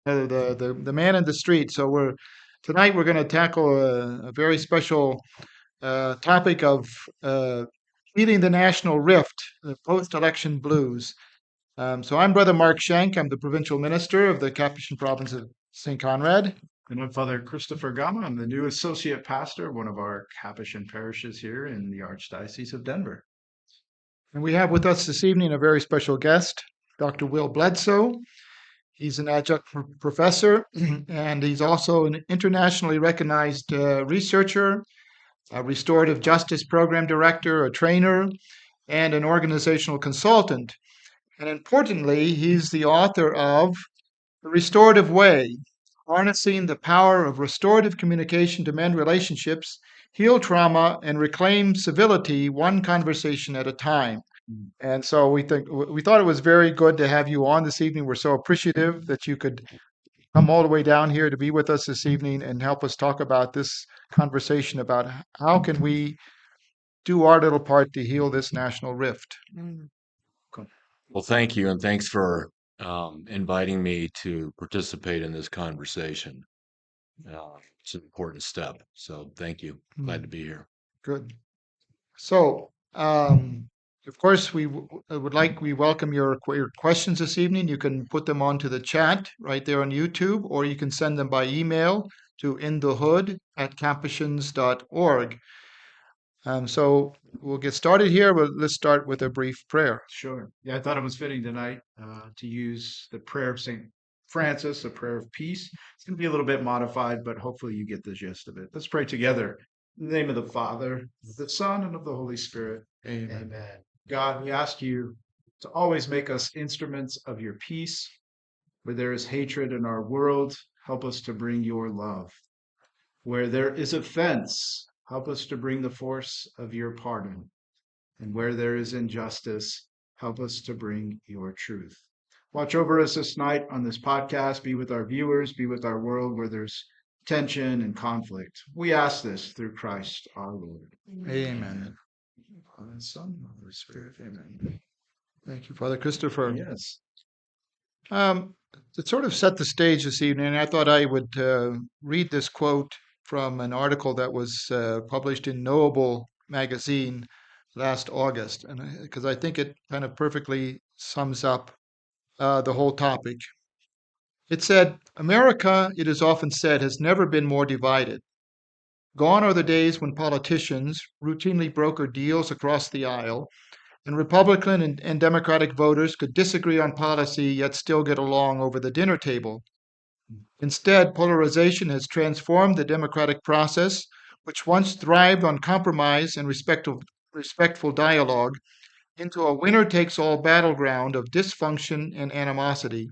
the man in the street. So tonight we're going to tackle a very special topic of uh, healing the national rift, the post-election blues. So I'm Brother Mark Schenk. I'm the provincial minister of the Capuchin province of St. Conrad. And I'm Father Christopher Gama. I'm the new associate pastor of one of our Capuchin parishes here in the Archdiocese of Denver. And we have with us this evening a very special guest, Dr. Will Bledsoe. He's an adjunct professor, and he's also an internationally recognized researcher, a restorative justice program director, a trainer, and an organizational consultant. And importantly, he's the author of The Restorative Way, Harnessing the Power of Restorative Communication to Mend Relationships, Heal Trauma, and Reclaim Civility One Conversation at a Time. And so we thought it was very good to have you on this evening. We're so appreciative that you could come all the way down here to be with us this evening and help us talk about this conversation about how can we do our little part to heal this national rift. Cool. Well, thank you, and thanks for inviting me to participate in this conversation. It's an important step, so thank you. Glad to be here. Good. So, of course, we welcome your questions this evening. You can put them onto the chat right there on YouTube, or you can send them by email to inthehood@capuchins.org. So we'll get started here, but let's start with a brief prayer. Sure. Yeah, I thought it was fitting tonight to use the prayer of St. Francis, a prayer of peace. It's going to be a little bit modified, but hopefully you get the gist of it. Let's pray together. In the name of the Father, of the Son, and of the Holy Spirit. Amen. Amen. God, we ask you to always make us instruments of your peace. Where there is hatred in our world, help us to bring your love. Where there is offense, help us to bring the force of your pardon. And where there is injustice, help us to bring your truth. Watch over us this night on this podcast. Be with our viewers, be with our world where there's tension and conflict. We ask this through Christ our Lord. Amen. Father, Son, Holy Spirit. Amen. Thank you, Father Christopher. Yes. To sort of set the stage this evening, I thought I would read this quote from an article that was published in Knowable magazine last August, and because I think it kind of perfectly sums up the whole topic. It said, America, it is often said, has never been more divided. Gone are the days when politicians routinely broker deals across the aisle, and Republican and Democratic voters could disagree on policy yet still get along over the dinner table. Instead, polarization has transformed the democratic process, which once thrived on compromise and respectful dialogue, into a winner-takes-all battleground of dysfunction and animosity.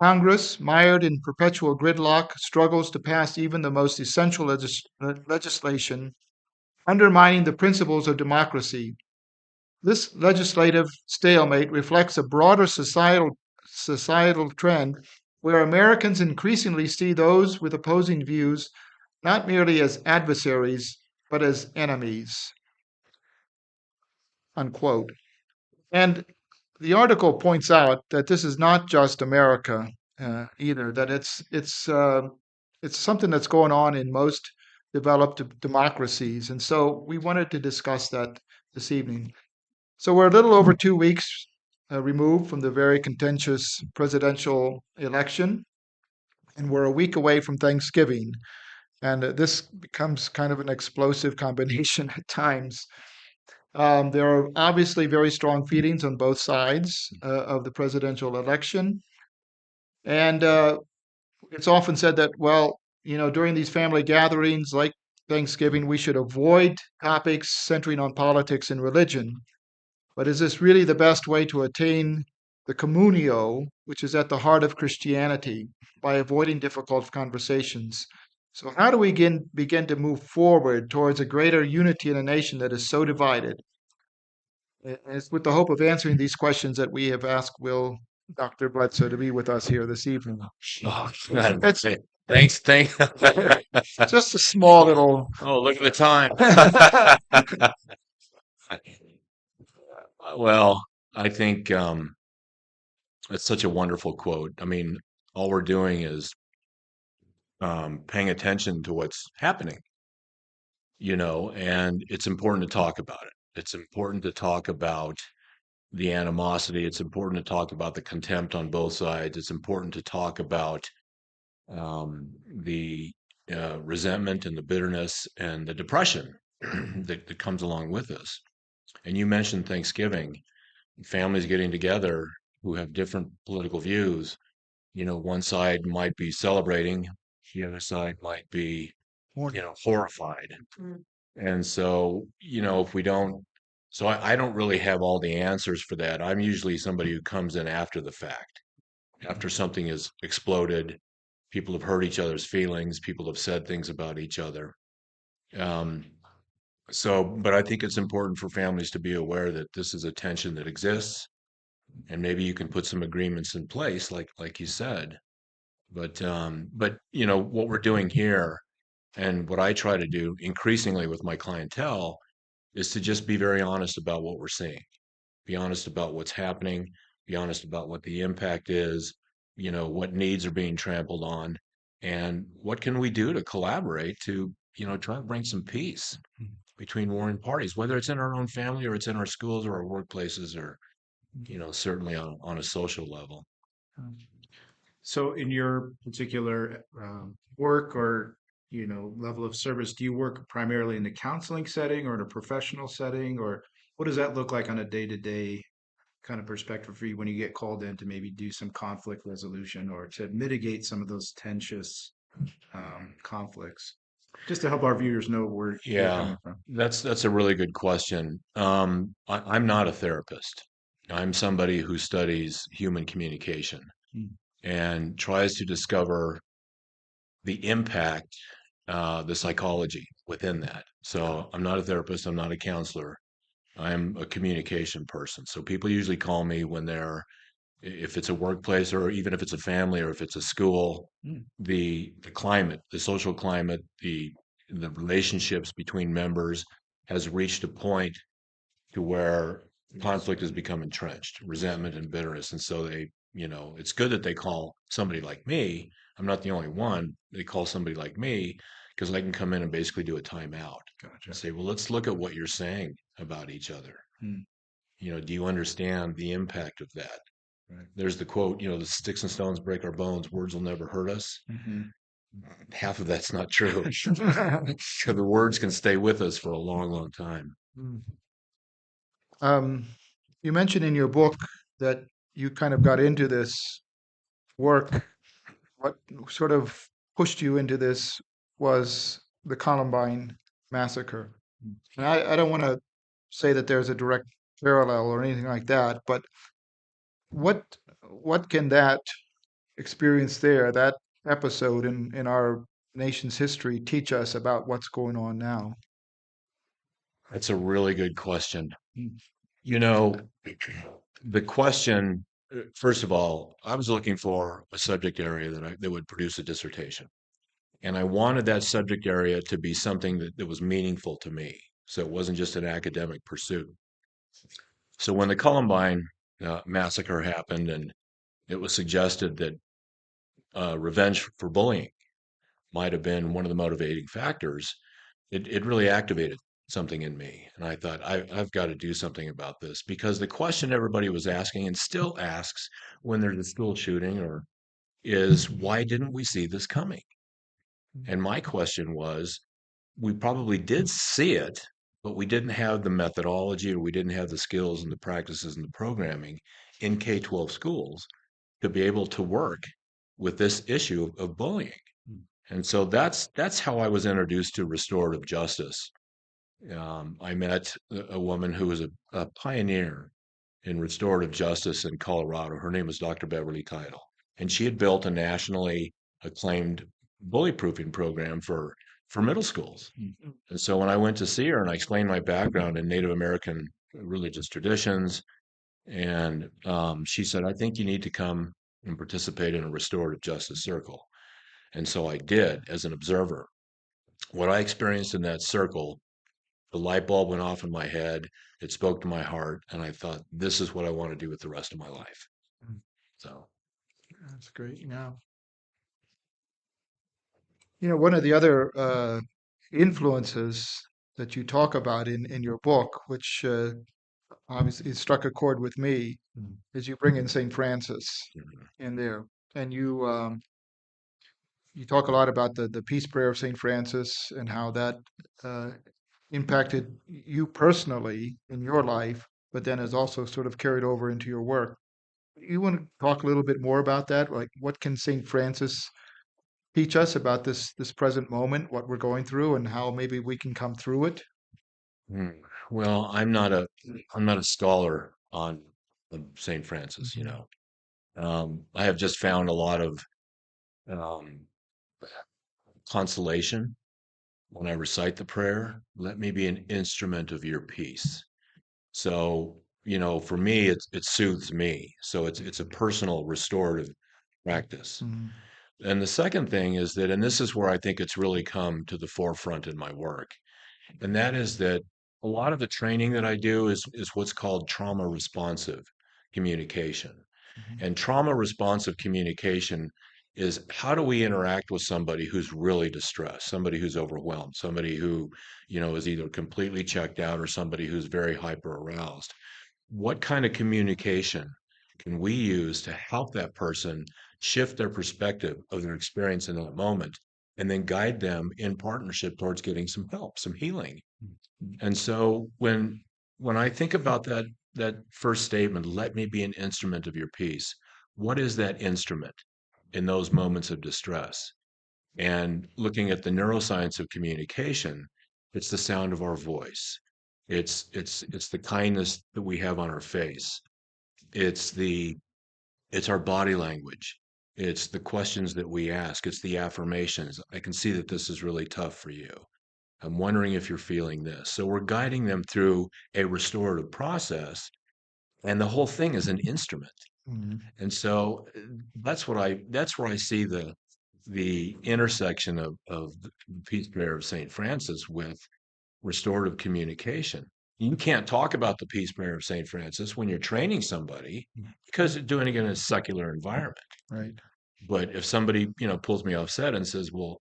Congress, mired in perpetual gridlock, struggles to pass even the most essential legislation, undermining the principles of democracy. This legislative stalemate reflects a broader societal trend where Americans increasingly see those with opposing views not merely as adversaries, but as enemies. Unquote. And the article points out that this is not just America either, that it's something that's going on in most developed democracies. And so we wanted to discuss that this evening. So we're a little over 2 weeks removed from the very contentious presidential election, and we're a week away from Thanksgiving. And this becomes kind of an explosive combination at times. There are obviously very strong feelings on both sides of the presidential election. And it's often said that, well, during these family gatherings like Thanksgiving, we should avoid topics centering on politics and religion. But is this really the best way to attain the communio, which is at the heart of Christianity, by avoiding difficult conversations? So how do we begin to move forward towards a greater unity in a nation that is so divided? And it's with the hope of answering these questions that we have asked Dr. Bledsoe to be with us here this evening. Oh, It's thanks. just a small little. Oh, look at the time. Well, I think it's such a wonderful quote. I mean, all we're doing is paying attention to what's happening, and it's important to talk about it. It's important to talk about the animosity. It's important to talk about the contempt on both sides. It's important to talk about the resentment and the bitterness and the depression that comes along with this. And you mentioned Thanksgiving, families getting together who have different political views. One side might be celebrating, the other side might be, Morning. horrified. And so, if we don't, so I don't really have all the answers for that. I'm usually somebody who comes in after the fact, after something has exploded. People have hurt each other's feelings. People have said things about each other. Um, but I think it's important for families to be aware that this is a tension that exists, and maybe you can put some agreements in place, like you said. But what we're doing here, and what I try to do increasingly with my clientele, is to just be very honest about what we're seeing, be honest about what's happening, be honest about what the impact is, what needs are being trampled on, and what can we do to collaborate to, try to bring some peace between warring parties, whether it's in our own family or it's in our schools or our workplaces or, certainly on a social level. So in your particular work or level of service, do you work primarily in the counseling setting or in a professional setting, or what does that look like on a day-to-day kind of perspective for you when you get called in to maybe do some conflict resolution or to mitigate some of those tensious conflicts? Just to help our viewers know where you're Yeah, coming from. that's a really good question. I'm not a therapist. I'm somebody who studies human communication Mm. and tries to discover the impact, the psychology within that. So I'm not a therapist. I'm not a counselor. I'm a communication person. So people usually call me when if it's a workplace or even if it's a family or if it's a school, Mm. the climate, the social climate, the relationships between members has reached a point to where conflict has become entrenched, resentment and bitterness. And so it's good that they call somebody like me. I'm not the only one. They call somebody like me because I can come in and basically do a timeout Gotcha. and say, well, let's look at what you're saying about each other. Mm. Do you understand the impact of that? Right. There's the quote, the sticks and stones break our bones, words will never hurt us. Mhm. Half of that's not true. So the words can stay with us for a long, long time. Mm. You mentioned in your book that you kind of got into this work. What sort of pushed you into this was the Columbine massacre. And I don't want to say that there's a direct parallel or anything like that, but what what can that experience there, that episode in our nation's history, teach us about what's going on now? That's a really good question. Mm. You know, the question, first of all, I was looking for a subject area that would produce a dissertation. And I wanted that subject area to be something that was meaningful to me. So it wasn't just an academic pursuit. So when the Columbine massacre happened and it was suggested that revenge for bullying might have been one of the motivating factors, it really activated something in me. And I thought, I've got to do something about this because the question everybody was asking and still asks when there's a school shooting is why didn't we see this coming? And my question was, we probably did see it, but we didn't have the methodology or we didn't have the skills and the practices and the programming in K-12 schools to be able to work with this issue of bullying. Mm. And so that's how I was introduced to restorative justice. I met a woman who was a pioneer in restorative justice in Colorado. Her name was Dr. Beverly Title, and she had built a nationally acclaimed bully proofing program for middle schools. Mm. And so when I went to see her and I explained my background in Native American religious traditions, and she said, I think you need to come and participate in a restorative justice circle. And so I did as an observer. What I experienced in that circle, the light bulb went off in my head. It spoke to my heart. And I thought, this is what I want to do with the rest of my life. Mm. So, That's great. Yeah. One of the other influences that you talk about in your book, which obviously it struck a chord with me, is you bring in St. Francis Mhm. in there. And you talk a lot about the peace prayer of St. Francis and how that uh, impacted you personally in your life, but then has also sort of carried over into your work. You want to talk a little bit more about that? Like, what can St. Francis teach us about this present moment, what we're going through, and how maybe we can come through it? Hmm. Well, I'm not a scholar on St. Francis, Mhm. I have just found a lot of um, consolation when I recite the prayer. Let me be an instrument of your peace. So, for me, it soothes me. So it's a personal restorative practice. Mhm. And the second thing is that, and this is where I think it's really come to the forefront in my work, and that is that a lot of the training that I do is what's called trauma responsive communication. Mhm. And trauma responsive communication is how do we interact with somebody who's really distressed, somebody who's overwhelmed, somebody who, is either completely checked out or somebody who's very hyper aroused. What kind of communication can we use to help that person shift their perspective of their experience in that moment and then guide them in partnership towards getting some help, some healing? And so when I think about that first statement, let me be an instrument of your peace. What is that instrument in those moments of distress? And looking at the neuroscience of communication, it's the sound of our voice. It's the kindness that we have on our face. It's the it's our body language. It's the questions that we ask. It's the affirmations. I can see that this is really tough for you. I'm wondering if you're feeling this. So we're guiding them through a restorative process, and the whole thing is an instrument. Mhm. And so that's where I see the intersection of the peace prayer of St. Francis with restorative communication. You can't talk about the peace prayer of St. Francis when you're training somebody because you're doing it in a secular environment. Right. But if somebody, pulls me off set and says, "Well,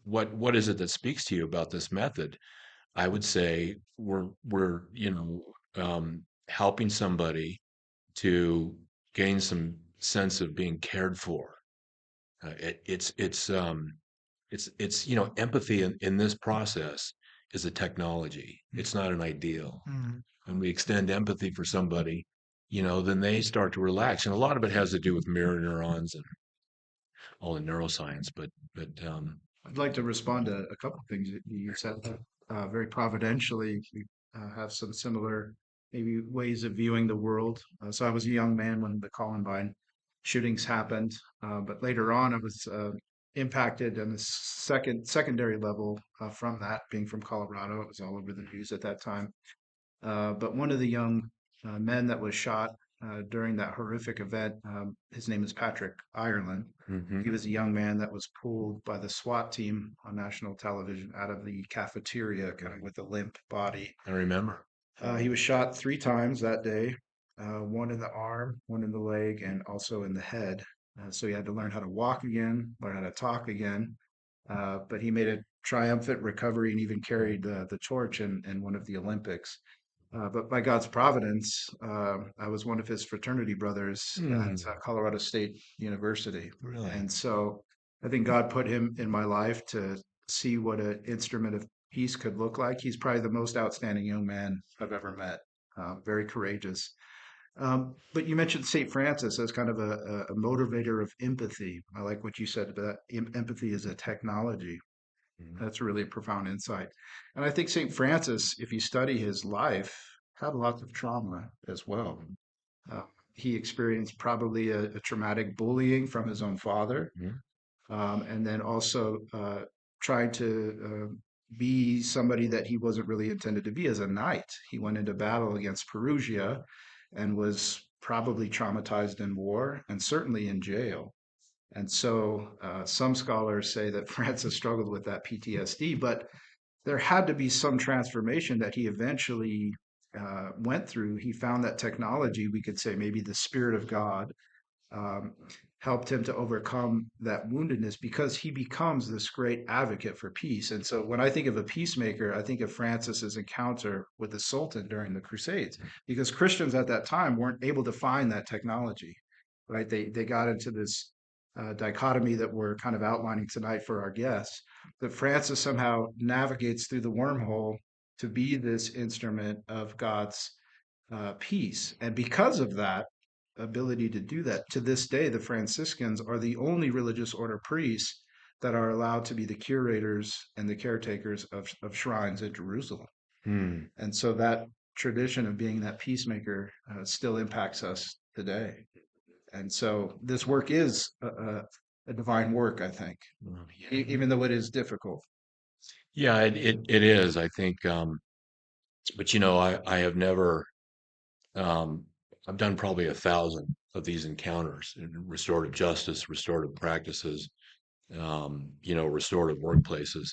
what is it that speaks to you about this method?" I would say we're helping somebody to gain some sense of being cared for. It's empathy in this process is a technology. It's not an ideal. Mhm. When we extend empathy for somebody, then they start to relax, and a lot of it has to do with mirror neurons and all the neuroscience. But I'd like to respond to a couple of things that you said. Very providentially, we have some similar maybe ways of viewing the world. So I was a young man when the Columbine shootings happened, but later on I was impacted on a secondary level from that. Being from Colorado, it was all over the news at that time. But one of the young men that was shot during that horrific event, his name is Patrick Ireland. He mhm, was a young man that was pulled by the SWAT team on national television out of the cafeteria, kind of with a limp body. I remember. He was shot 3 times that day, one in the arm, one in the leg, and also in the head. So he had to learn how to walk again, learn how to talk again. But he made a triumphant recovery and even carried the torch in one of the Olympics. But by God's providence, I was one of his fraternity brothers at Hmm, Colorado State University. really? And so I think God put him in my life to see what an instrument of peace could look like. He's probably the most outstanding young man I've ever met, very courageous. But you mentioned St. Francis as kind of a motivator of empathy. I like what you said about empathy as a technology. Mhm, That's really a profound insight. And I think St. Francis, if you study his life, had lots of trauma as well. Uh, he experienced probably a traumatic bullying from his own father, mhm, and then also tried to be somebody that he wasn't really intended to be as a knight. He went into battle against Perugia and was probably traumatized in war and certainly in jail. And so some scholars say that Francis struggled with that PTSD, but there had to be some transformation that he eventually went through. He found that technology, we could say maybe the Spirit of God, um, helped him to overcome that woundedness because he becomes this great advocate for peace. And so when I think of a peacemaker, I think of Francis's encounter with the Sultan during the Crusades, because Christians at that time weren't able to find that technology, right? They got into this dichotomy that we're kind of outlining tonight for our guests, that Francis somehow navigates through the wormhole to be this instrument of God's peace. And because of that ability to do that, to this day, the Franciscans are the only religious order priests that are allowed to be the curators and the caretakers of shrines at Jerusalem. Hmm. And so that tradition of being that peacemaker still impacts us today. And so this work is a divine work, I think, even though it is difficult. Yeah, it is, I think. But I have never, um, I've done probably 1,000 of these encounters in restorative justice, restorative practices, restorative workplaces.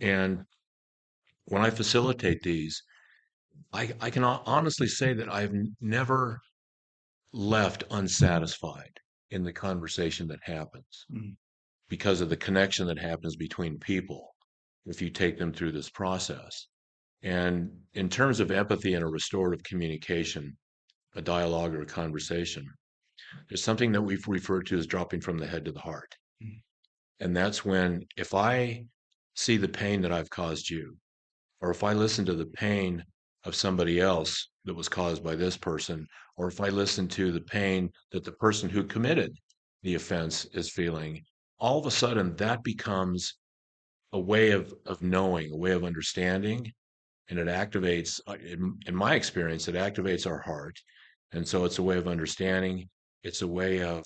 And when I facilitate these, I can honestly say that I've never left unsatisfied in the conversation that happens Mm. because of the connection that happens between people if you take them through this process. And in terms of empathy and a restorative communication, a dialogue or a conversation, there's something that we've referred to as dropping from the head to the heart. Mm. And that's when, if I see the pain that I've caused you, or if I listen to the pain of somebody else that was caused by this person, or if I listen to the pain that the person who committed the offense is feeling, all of a sudden that becomes a way of knowing, a way of understanding, and it activates, in my experience, it activates our heart. And so it's a way of understanding. It's a way of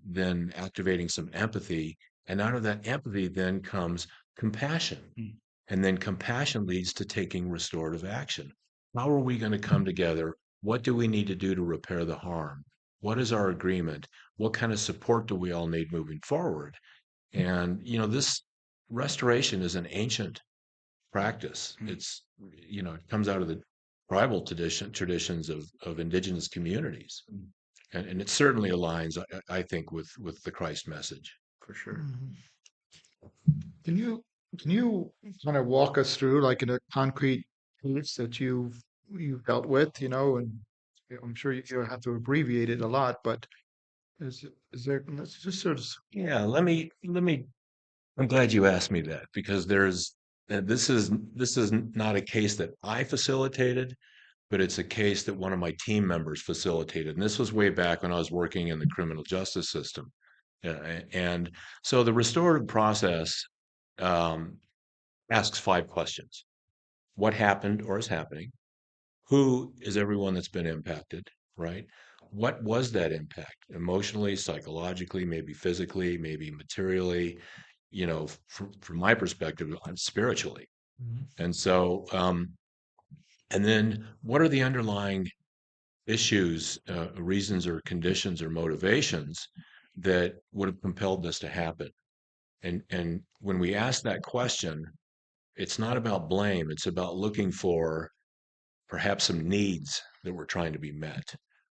then activating some empathy. And out of that empathy then comes compassion. Mm. And then compassion leads to taking restorative action. How are we going to come together? What do we need to do to repair the harm? What is our agreement? What kind of support do we all need moving forward? And, this restoration is an ancient practice. Mm. It comes out of the tribal traditions of indigenous communities. Mm. And it certainly aligns, I think, with the Christ message. For sure. Mhm. Can you kind of walk us through, like in a concrete case that you've dealt with, and I'm sure you have to abbreviate it a lot, but is there, let's just sort of, Yeah, let me I'm glad you asked me that because this is not a case that I facilitated, but it's a case that one of my team members facilitated. And this was way back when I was working in the criminal justice system. And so the restorative process um, asks 5 questions. What happened or is happening? Who is everyone that's been impacted, right? What was that impact emotionally, psychologically, maybe physically, maybe materially, from my perspective, spiritually. And so, and then what are the underlying issues, reasons or conditions or motivations that would have compelled this to happen? And when we ask that question, it's not about blame. It's about looking for perhaps some needs that were trying to be met,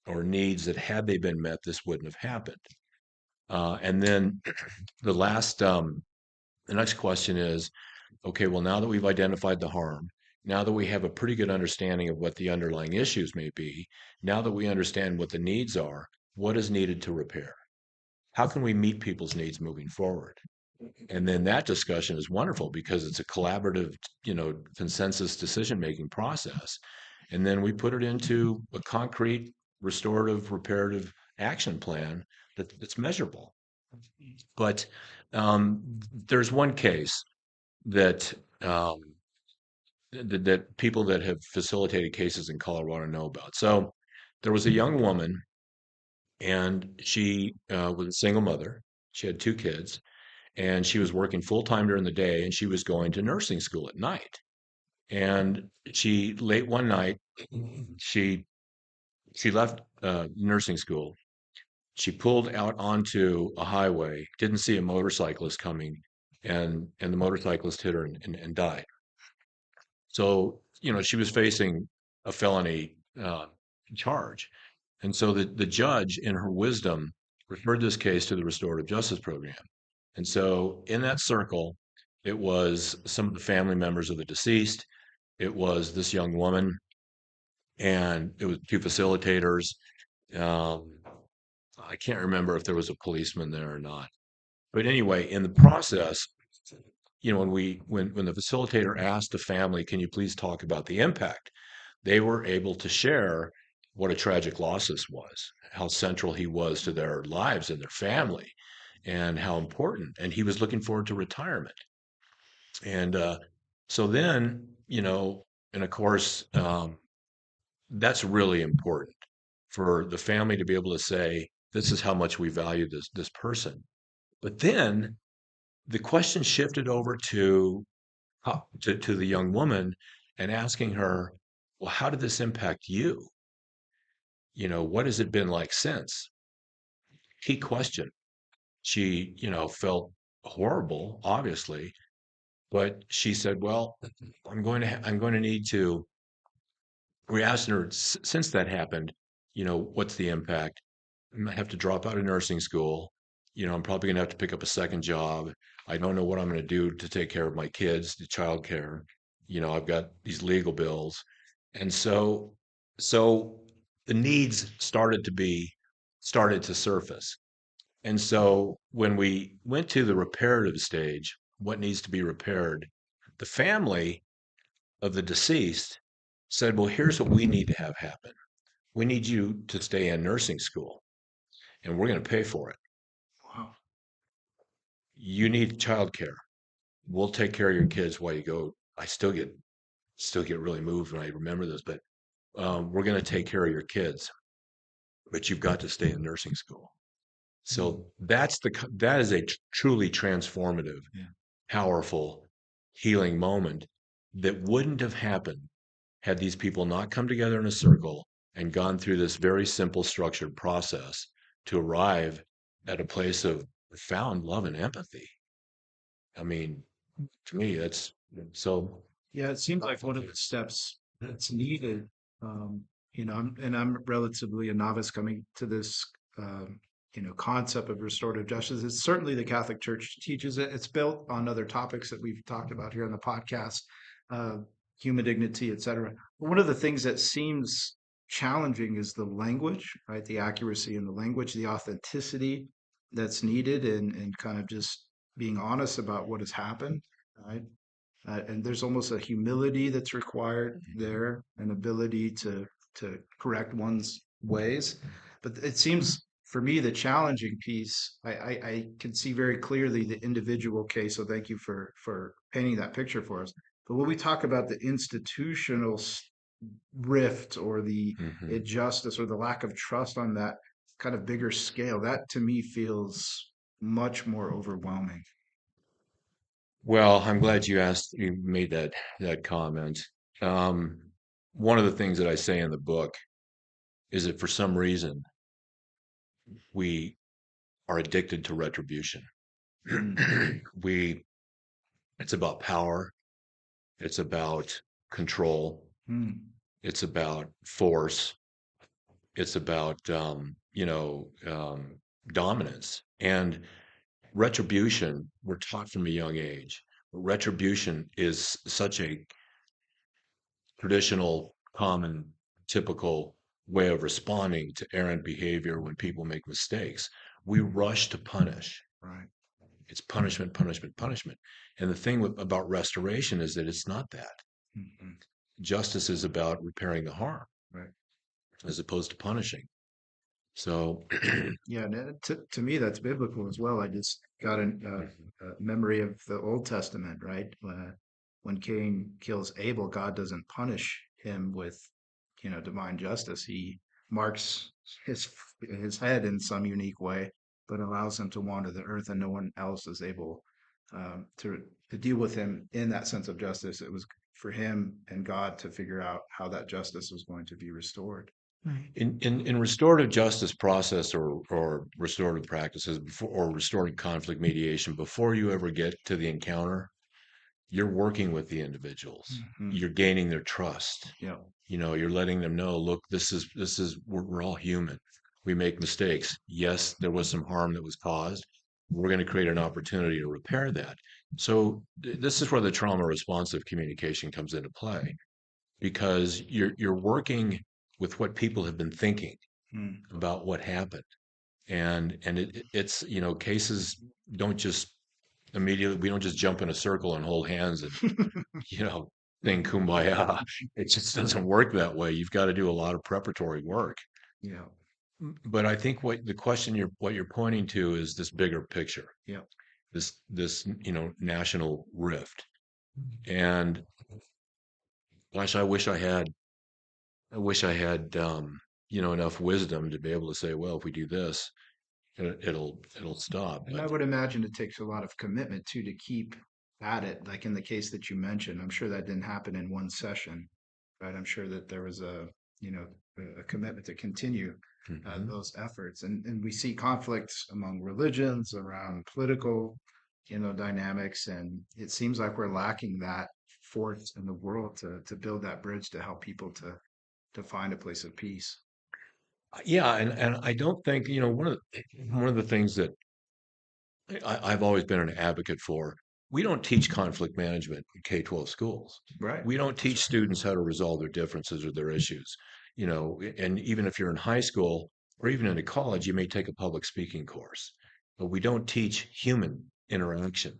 or needs that had they been met, this wouldn't have happened. And then the next question is, okay, well, now that we've identified the harm, now that we have a pretty good understanding of what the underlying issues may be, now that we understand what the needs are, what is needed to repair? How can we meet people's needs moving forward? And then that discussion is wonderful because it's a collaborative, consensus decision-making process. And then we put it into a concrete restorative, reparative action plan that's measurable. But there's one case that that people that have facilitated cases in Colorado know about. So there was a young woman, and she was a single mother. She had 2 kids, and she was working full time during the day, and she was going to nursing school at night. And she late one night, she she left nursing school. She pulled out onto a highway, didn't see a motorcyclist coming, and the motorcyclist hit her and died. So, she was facing a felony charge. And so the judge, in her wisdom, referred this case to the restorative justice program. And so in that circle, it was some of the family members of the deceased. It was this young woman, and it was two facilitators. Um, I can't remember if there was a policeman there or not. But anyway, in the process, when the facilitator asked the family, "Can you please talk about the impact?" They were able to share what a tragic loss this was, how central he was to their lives and their family, and how important. And he was looking forward to retirement. And so then, and of course, that's really important for the family to be able to say, "This is how much we value this person." But then the question shifted over to the young woman and asking her, "Well, how did this impact you? What has it been like since?" Key question. She, felt horrible, obviously, but she said, "Well, I'm going to need to." We asked her, Since that happened, what's the impact?" "I might have to drop out of nursing school. I'm probably going to have to pick up a second job. I don't know what I'm going to do to take care of my kids, the child care. I've got these legal bills." And so the needs started to surface. And so when we went to the reparative stage, what needs to be repaired, the family of the deceased said, "Well, here's what we need to have happen. We need you to stay in nursing school, and we're going to pay for it. Wow. You need childcare. We'll take care of your kids while you go." I still get really moved when I remember this, but we're going to take care of your kids, but you've got to stay in nursing school. So that is a truly transformative, Yeah. powerful, healing moment that wouldn't have happened had these people not come together in a circle and gone through this very simple, structured process to arrive at a place of profound love and empathy. I mean, to me, that's so. Yeah, it seems like one of the steps that's needed. Um, I'm relatively a novice coming to this, concept of restorative justice. It's certainly the Catholic Church teaches it. It's built on other topics that we've talked about here on the podcast, uh, human dignity, etc. But one of the things that seems challenging is the language, right? The accuracy in the language, the authenticity that's needed, and kind of just being honest about what has happened, right? And there's almost a humility that's required there, an ability to correct one's ways. But it seems for me the challenging piece, I can see very clearly the individual case. So thank you for painting that picture for us. But when we talk about the institutional rift or the Mhm. injustice or the lack of trust on that kind of bigger scale, that to me feels much more overwhelming. Well, I'm glad you made that comment. Um, One of the things that I say in the book is that for some reason we are addicted to retribution. Mm, we It's about power, it's about control, mm, it's about force, it's about dominance. And retribution, we're taught from a young age. Retribution is such a traditional, common, typical way of responding to errant behavior when people make mistakes. We rush to punish. right. It's punishment, punishment, punishment. And the thing about restoration is that it's not that. Mhm. Justice is about repairing the harm Right. as opposed to punishing. So, Yeah, and to me, that's biblical as well. I just got a memory of the Old Testament, right? When Cain kills Abel, God doesn't punish him with, divine justice. He marks his head in some unique way, but allows him to wander the earth, and no one else is able to deal with him in that sense of justice. It was for him and God to figure out how that justice was going to be restored. in restorative justice process or restorative practices or restorative conflict mediation, before you ever get to the encounter, you're working with the individuals. Hmm. You're gaining their trust. Yeah. You're letting them know, look, this is we're all human. we make mistakes. Yes, there was some harm that was caused. We're going to create an opportunity to repair that. So this is where the trauma responsive communication comes into play, because you're working with what people have been thinking Mm. about what happened. And it's, cases don't just immediately, we don't just jump in a circle and hold hands and, you know, sing kumbaya. It just doesn't work that way. You've got to do a lot of preparatory work. Yeah. But I think what you're pointing to is this bigger picture, Yeah. this national rift. And gosh, I wish I had enough wisdom to be able to say, well, if we do this, it'll stop. And I But would imagine it takes a lot of commitment too to keep at it. Like in the case that you mentioned, I'm sure that didn't happen in one session, right? I'm sure that there was you know, a commitment to continue Mhm. those efforts. And we see conflicts among religions, around political, dynamics, and it seems like we're lacking that force in the world to build that bridge to help people to find a place of peace. Yeah, and I don't think, one of the things that I've always been an advocate for, we don't teach conflict management in K-12 schools. Right. We don't That's teach students how to resolve their differences or their issues. And even if you're in high school or even into college, you may take a public speaking course, but we don't teach human interaction.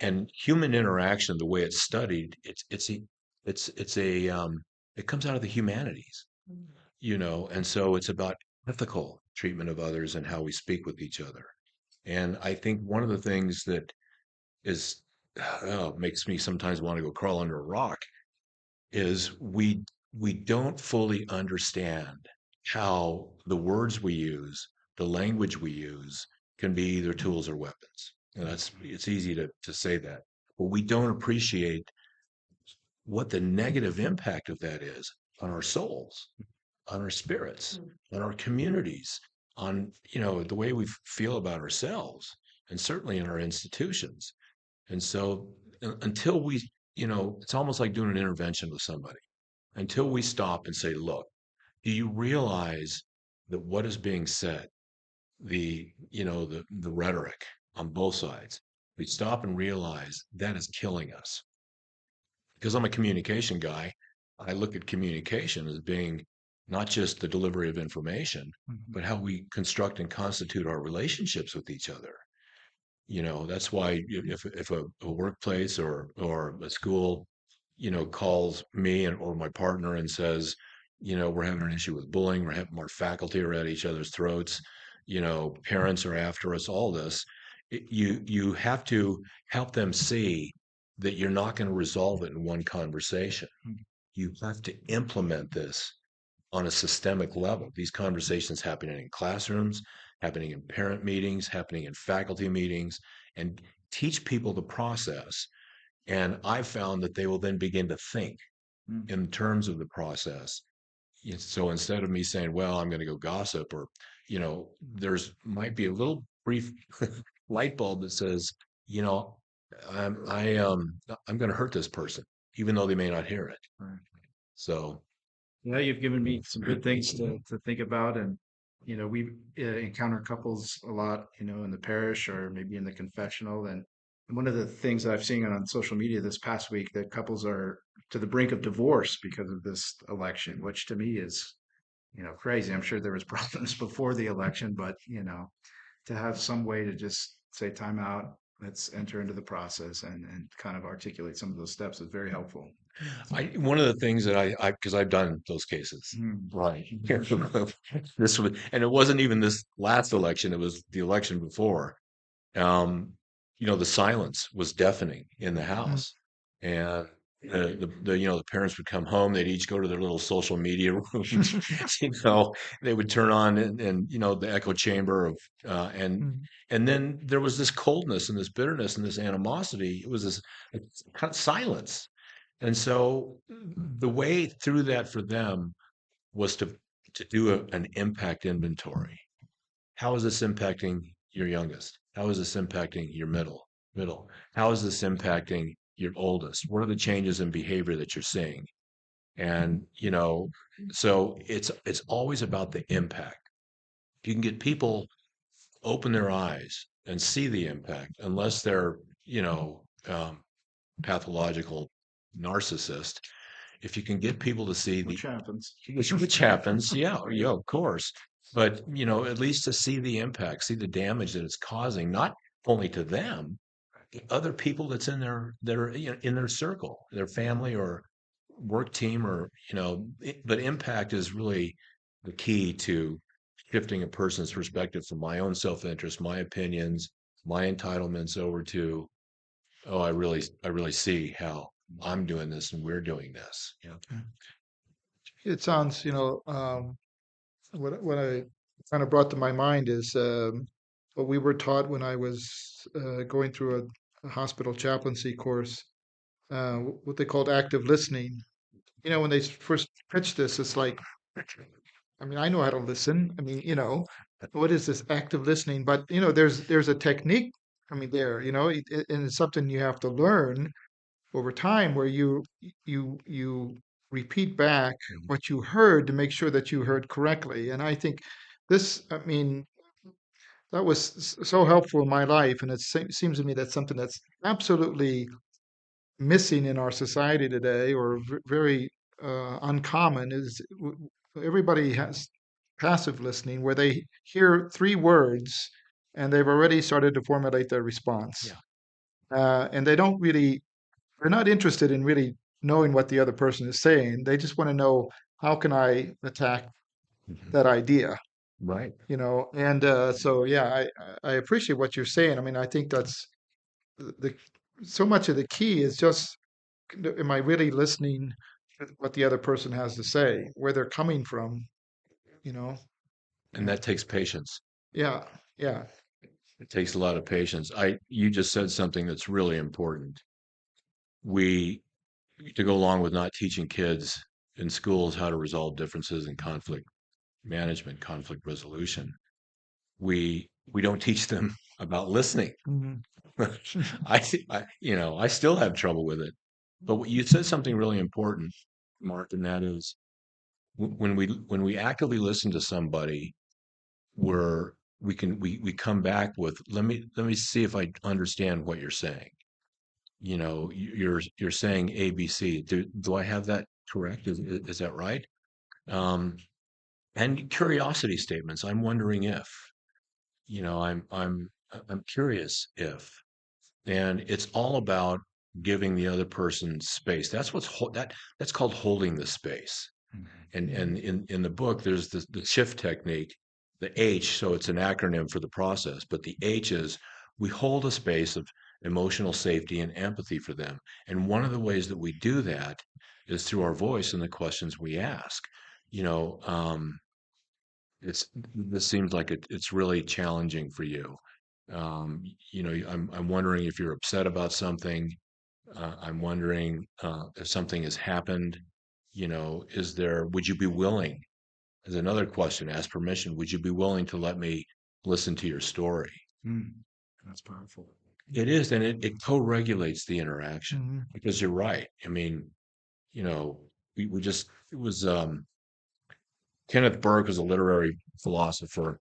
And human interaction, the way it's studied, it comes out of the humanities, and so it's about ethical treatment of others and how we speak with each other. And I think one of the things that is makes me sometimes want to go crawl under a rock is we don't fully understand how the words we use, the language we use, can be either tools or weapons. And it's easy to say that, but we don't appreciate what the negative impact of that is on our souls, on our spirits, on our communities, on the way we feel about ourselves, and certainly in our institutions. And so until we, it's almost like doing an intervention with somebody. Until we stop and say, look, do you realize that what is being said, the rhetoric on both sides, we stop and realize that is killing us. Because I'm a communication guy, I look at communication as being not just the delivery of information, Mhm. but how we construct and constitute our relationships with each other. That's why if a workplace or a school, calls me or my partner and says, we're having an issue with bullying, we're having more faculty are at each other's throats, parents are after us, all this, you have to help them see that you're not going to resolve it in one conversation. Mhm. You have to implement this on a systemic level. These conversations happening in classrooms, happening in parent meetings, happening in faculty meetings, and teach people the process. And I've found that they will then begin to think Mm. in terms of the process. So instead of me saying, well, I'm going to go gossip, or, there's might be a little brief light bulb that says, you know, I'm going to hurt this person, even though they may not hear it. Right. So, Yeah, you've given me some good things to think about. And, we encounter couples a lot, in the parish or maybe in the confessional. And one of the things that I've seen on social media this past week, that couples are to the brink of divorce because of this election, which to me is, crazy. I'm sure there was problems before the election, but, to have some way to just say time out, let's enter into the process and kind of articulate some of those steps is very helpful. one of the things that because I've done those cases, Mm. right? This was, and it wasn't even this last election; it was the election before. Um, the silence was deafening in the house, and the parents would come home. They'd each go to their little social media rooms. They would turn on and the echo chamber of and then there was this coldness and this bitterness and this animosity. It was this kind of silence. And so the way through that for them was to do an impact inventory. How is this impacting your youngest? How is this impacting your middle? How is this impacting your oldest? What are the changes in behavior that you're seeing? And so it's always about the impact. If you can get people open their eyes and see the impact, unless they're, pathological narcissist, if you can get people to see Which happens. which happens, yeah, of course, but at least to see the impact, see the damage that it's causing, not only to them, but other people that's in their in their circle, their family or work team, or but impact is really the key to shifting a person's perspective from my own self-interest, my opinions, my entitlements over to, oh, I really see how I'm doing this and we're doing this. It sounds, what I kind of brought to my mind is what we were taught when I was going through a hospital chaplaincy course, what they called active listening. When they first pitched this, it's like, I mean, I know how to listen. I mean, what is this active listening? But there's a technique. I mean, and it's something you have to learn over time, where you repeat back Mhm. what you heard to make sure that you heard correctly. And I think this, I mean, that was so helpful in my life, and it seems to me that's something that's absolutely missing in our society today, or very uncommon. Everybody has passive listening, where they hear three words and they've already started to formulate their response, Yeah. and they're not interested in really knowing what the other person is saying. They just want to know, how can I attack Mhm. that idea? Right. And so yeah, I appreciate what you're saying. I mean, I think that's the so much of the key is just, am I really listening to what the other person has to say, where they're coming from, you know? And Yeah, that takes patience. yeah, yeah. It takes a lot of patience. You just said something that's really important. We, to go along with not teaching kids in schools how to resolve differences in conflict management, conflict resolution, we don't teach them about listening. Mhm. I still have trouble with it. But you said something really important, Mark, and that is, when we actively listen to somebody, we come back with, let me see if I understand what you're saying. You're saying ABC. Do I have that correct? Is that right? Um, and curiosity statements. I'm wondering if, I'm curious if, and it's all about giving the other person space. That's called holding the space. And in the book, there's the shift technique, the H. So it's an acronym for the process, but the H is, we hold a space of emotional safety and empathy for them. And one of the ways that we do that is through our voice and the questions we ask. You know, this seems like it's really challenging for you. I'm wondering if you're upset about something. I'm wondering if something has happened. Would you be willing? As another question, ask permission. Would you be willing to let me listen to your story? Mm, that's powerful. It is, and it co-regulates the interaction, Mhm. because you're right. I mean, we just, it was, Kenneth Burke was a literary philosopher.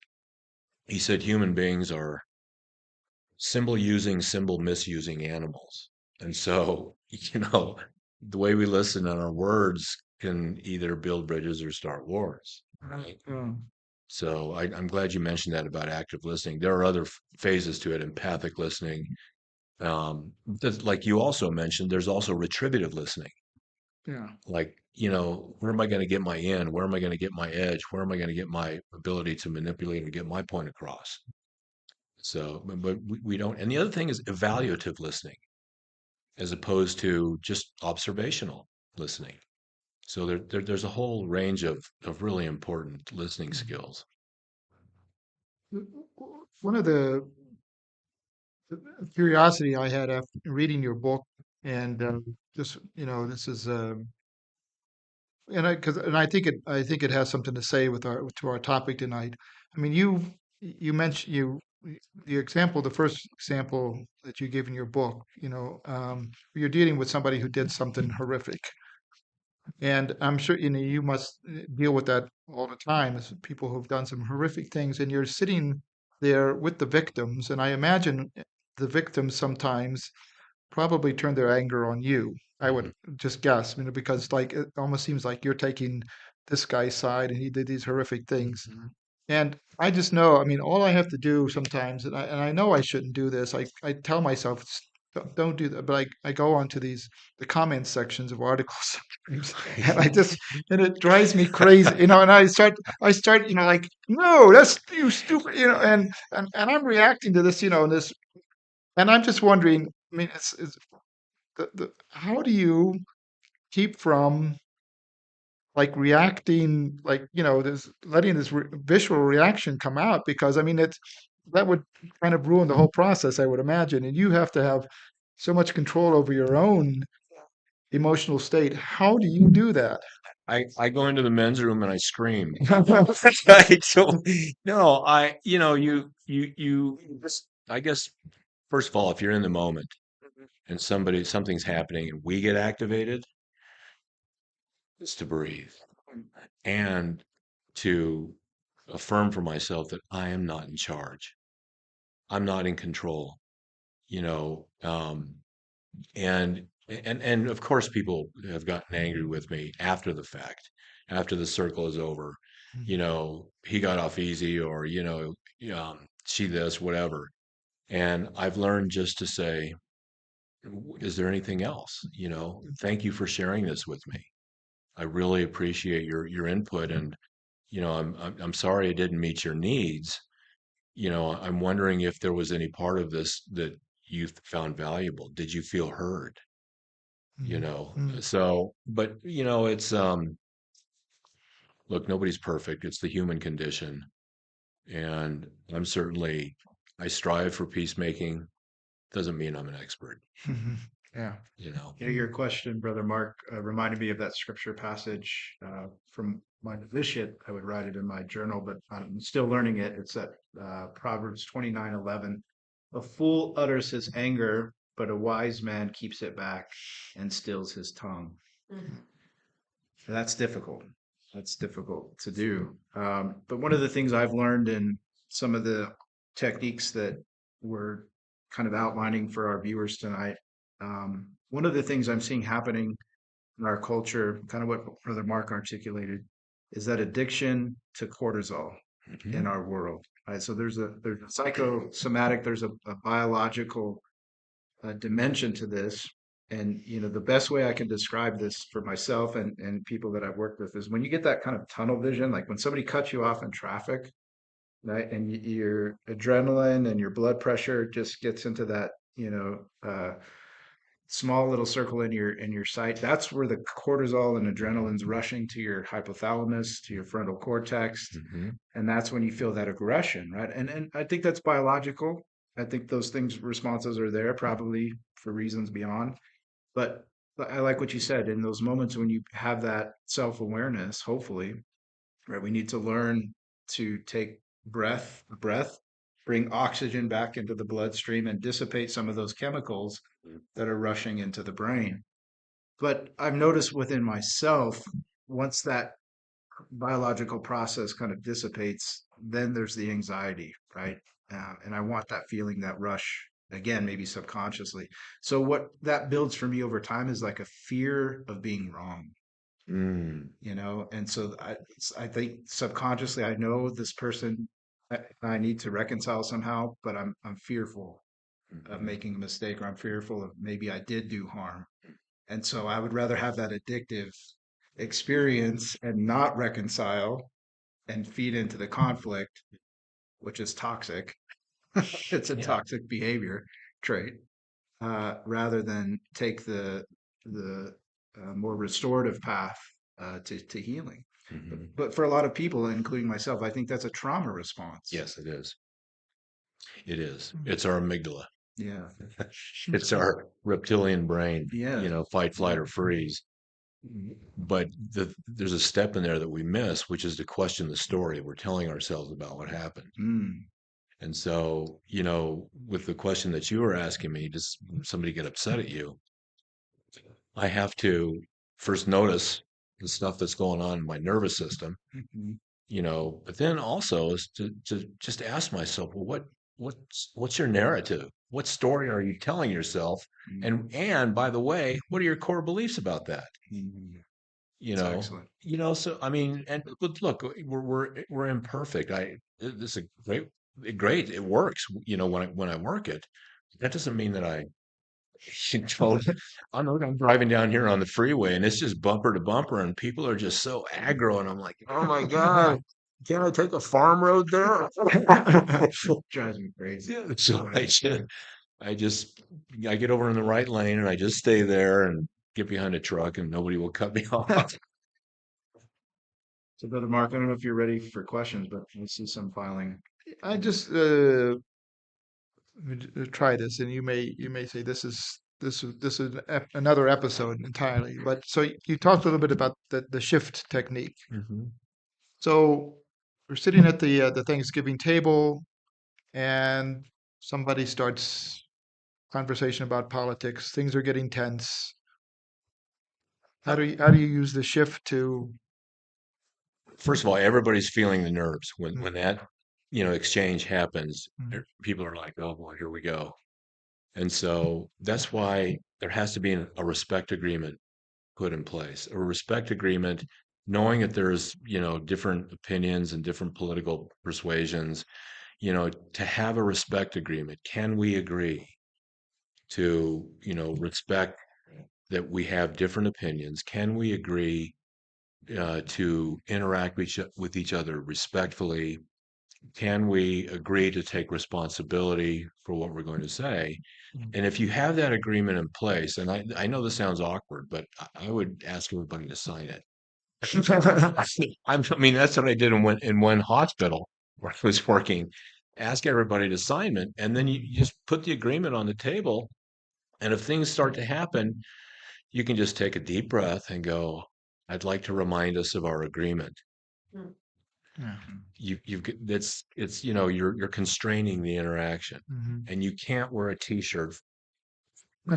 He said human beings are symbol using, symbol misusing animals. And so, the way we listen and our words can either build bridges or start wars. Right. Yeah. So I'm glad you mentioned that about active listening. There are other phases to it, empathic listening. Like you also mentioned, there's also retributive listening. Yeah. Like, where am I going to get my in? Where am I going to get my edge? Where am I going to get my ability to manipulate and get my point across? So, but we don't. And the other thing is evaluative listening, as opposed to just observational listening. So there's a whole range of really important listening skills. One of the curiosity I had after reading your book, and just, this is, and I think it has something to say with our topic tonight. I mean, you mentioned, the first example that you gave in your book, you're dealing with somebody who did something horrific, And I'm sure you must deal with that all the time as people who've done some horrific things, and you're sitting there with the victims, and I imagine the victims sometimes probably turn their anger on you. I would Mhm. just guess, because like it almost seems like you're taking this guy's side, and he did these horrific things. Mhm. And I just know, all I have to do sometimes, and I know I shouldn't do this. I tell myself, Don't do that." But I go onto the comment sections of articles sometimes, and and it drives me crazy, and I start, like, no, that's you stupid, and I'm reacting to this, and I'm just wondering, it's how do you keep from like reacting, like, this letting this visceral reaction come out, because that would kind of ruin the whole process, I would imagine, and you have to have so much control over your own emotional state. How do you do that? I go into the men's room and I scream. Right. So no, you just, I guess, first of all, if you're in the moment and something's happening and we get activated, is to breathe and to affirm for myself that I am not in charge. I'm not in control, you know, and of course people have gotten angry with me after the fact, after the circle is over. He got off easy, or she this, whatever. And I've learned just to say, is there anything else? Thank you for sharing this with me. I really appreciate your input, and I'm sorry I didn't meet your needs. I'm wondering if there was any part of this that you found valuable. Did you feel heard? Mhm. Mm. So, but it's look, nobody's perfect. It's the human condition, and I strive for peacemaking. Doesn't mean I'm an expert. Mhm. Yeah. you know Your question, Brother Mark, reminded me of that scripture passage from my novitiate. I would write it in my journal, but I'm still learning it. It's at Proverbs 29:11. A fool utters his anger, but a wise man keeps it back and stills his tongue. That's difficult. That's difficult to do. But one of the things I've learned in some of the techniques that we're kind of outlining for our viewers tonight, one of the things I'm seeing happening in our culture, kind of what Brother Mark articulated, is that addiction to cortisol in Mhm. our world. Right? So there's a psychosomatic, there's a biological dimension to this. And the best way I can describe this for myself and people that I've worked with is when you get that kind of tunnel vision, like when somebody cuts you off in traffic, right, and your adrenaline and your blood pressure just gets into that, small little circle in your sight. That's where the cortisol and adrenaline's rushing to your hypothalamus, to your frontal cortex, Mhm. and that's when you feel that aggression, right? And I think that's biological. I think those things responses are there probably for reasons beyond. But I like what you said in those moments when you have that self-awareness, hopefully, right? We need to learn to take breath, bring oxygen back into the bloodstream and dissipate some of those chemicals that are rushing into the brain. But I've noticed within myself, once that biological process kind of dissipates, then there's the anxiety, right? And I want that feeling, that rush again, maybe subconsciously. So what that builds for me over time is like a fear of being wrong, Mm. and so I think subconsciously I know this person I need to reconcile somehow, but I'm fearful of Mhm. making a mistake, or I'm fearful of maybe I did do harm. And so I would rather have that addictive experience and not reconcile and feed into the conflict, which is toxic. It's a Yeah. toxic behavior trait, rather than take the more restorative path to healing. But, Mhm. but for a lot of people, including myself, I think that's a trauma response. Yes, it is. It is. Mm. It's our amygdala. Yeah. It's our reptilian brain, Yeah. fight, flight, Yeah. or freeze. But there's a step in there that we miss, which is to question the story we're telling ourselves about what happened. Mm. And so, with the question that you were asking me, does somebody get upset at you? I have to first notice, the stuff that's going on in my nervous system, Mhm. but then also is to just ask myself, well, what's your narrative? What story are you telling yourself? And by the way, what are your core beliefs about that? Mhm. You It's know, excellent. so I mean, and but look, we're imperfect. This is great. It works, when I work it. That doesn't mean that I don't. I'm driving down here on the freeway and it's just bumper to bumper and people are just so aggro and I'm like, oh my God, can I take a farm road there? Drives me crazy. Yeah, so I just I get over in the right lane and I just stay there and get behind a truck and nobody will cut me off. So, Brother Mark, I don't know if you're ready for questions, but I see some filing. I just try this, and you may say this is another episode entirely. But so you talked a little bit about the shift technique. Mhm. So we're sitting at the Thanksgiving table, and somebody starts conversation about politics. Things are getting tense. How do you use the shift to? First of all, everybody's feeling the nerves when Mm, that exchange happens. mm, People are like, oh boy, here we go. And so that's why there has to be a respect agreement put in place, a respect agreement, knowing that there's, different opinions and different political persuasions, to have a respect agreement. Can we agree to, respect that we have different opinions? Can we agree to interact with each other respectfully? Can we agree to take responsibility for what we're going to say? mm. And if you have that agreement in place, and I know this sounds awkward, but I would ask everybody to sign it. I mean, that's what I did in one hospital where I was working. Ask everybody to sign it, and then you just put the agreement on the table. And if things start to happen, you can just take a deep breath and go, "I'd like to remind us of our agreement." Yeah. That's it's you're constraining the interaction, Mhm. and you can't wear a T-shirt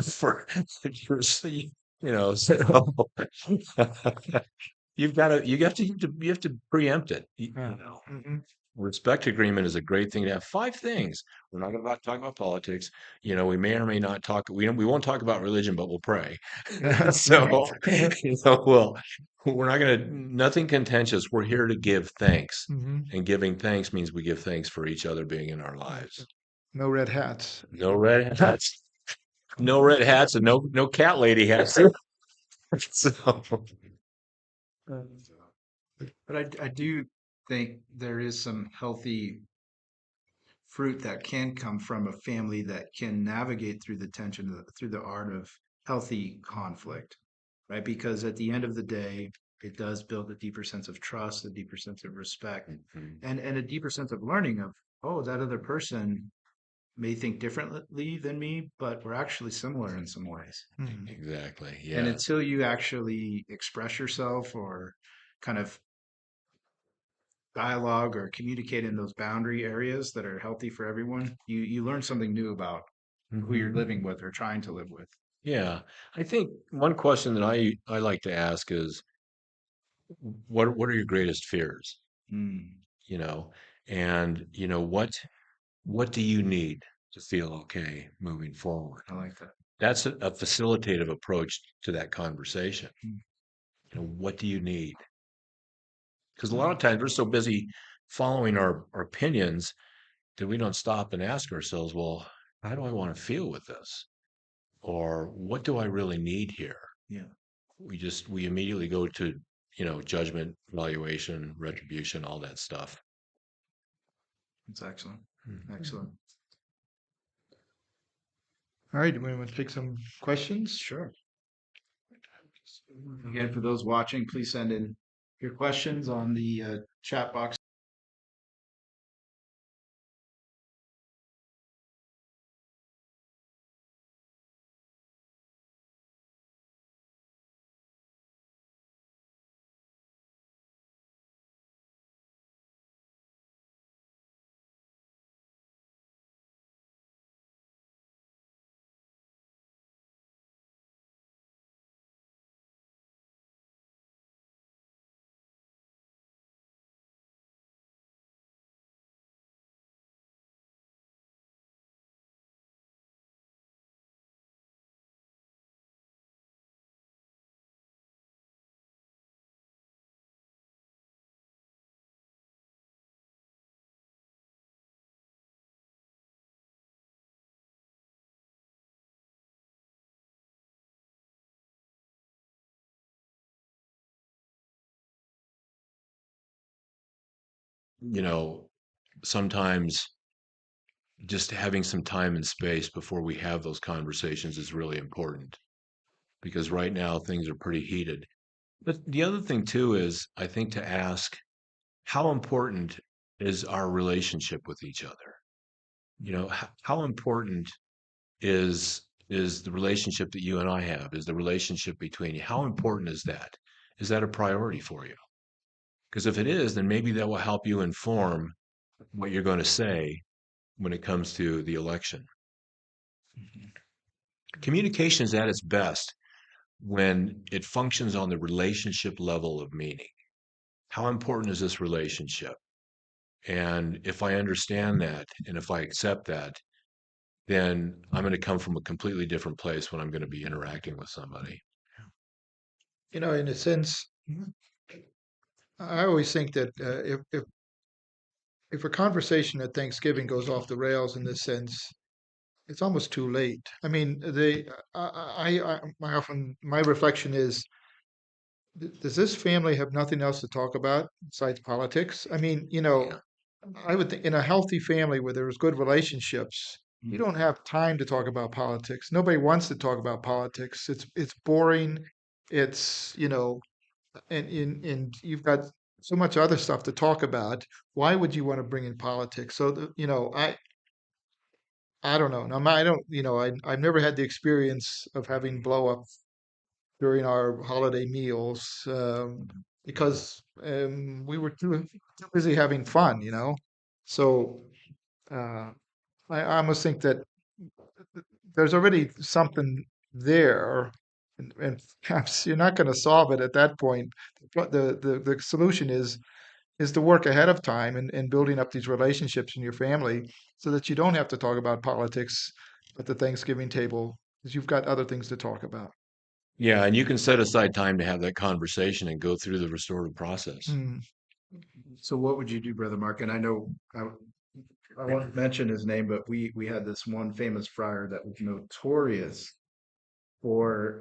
for your so you have to preempt it. Yeah. Mhm. Respect agreement is a great thing to have. Five things. We're not going to talk about politics. We may or may not talk. We won't talk about religion, but we'll pray. So we're not going to nothing contentious. We're here to give thanks, Mhm. and giving thanks means we give thanks for each other being in our lives. No red hats. No red hats. No red hats, and no cat lady hats. So But I do think there is some healthy fruit that can come from a family that can navigate through the tension, through the art of healthy conflict, right? Because at the end of the day, it does build a deeper sense of trust, a deeper sense of respect, Mhm. and a deeper sense of learning of, oh, that other person may think differently than me, but we're actually similar in some ways. Mhm. Exactly. And Yeah. until you actually express yourself or kind of dialogue or communicate in those boundary areas that are healthy for everyone, you learn something new about who you're Mhm. living with or trying to live with. Yeah. I think one question that I like to ask is what are your greatest fears? Mm, You know, and what do you need to feel okay moving forward? I like that. That's a facilitative approach to that conversation. Mm, What do you need? Because a lot of times we're so busy following our opinions that we don't stop and ask ourselves, well, how do I want to feel with this? Or what do I really need here? yeah, We immediately go to, judgment, evaluation, retribution, all that stuff. it's excellent. Mhm. Excellent. All right. Do we want to take some questions? Sure. Again, for those watching, please send in your questions on the chat box you know, sometimes just having some time and space before we have those conversations is really important because right now things are pretty heated. But the other thing too is I think to ask how important is our relationship with each other? How important is the relationship that you and I have? Is the relationship between you? How important is that? Is that a priority for you? Because if it is, then maybe that will help you inform what you're going to say when it comes to the election. Communication is at its best when it functions on the relationship level of meaning. How important is this relationship? And if I understand that and if I accept that, then I'm going to come from a completely different place when I'm going to be interacting with somebody. In a sense, I always think that if a conversation at Thanksgiving goes off the rails in this sense, it's almost too late. I mean, my reflection is, does this family have nothing else to talk about besides politics? I mean, I would think in a healthy family where there's good relationships, you don't have time to talk about politics. Nobody wants to talk about politics. It's boring. It's, and you've got so much other stuff to talk about. Why would you want to bring in politics? So, I don't know. Now, I don't, I've never had the experience of having blow up during our holiday meals because we were too busy having fun. So uh, I almost think that there's already something there, and perhaps you're not going to solve it at that point. The solution is to work ahead of time and building up these relationships in your family so that you don't have to talk about politics at the Thanksgiving table because you've got other things to talk about. Yeah, and you can set aside time to have that conversation and go through the restorative process. Mm, So what would you do, Brother Mark? And I know I won't mention his name, but we had this one famous friar that was notorious for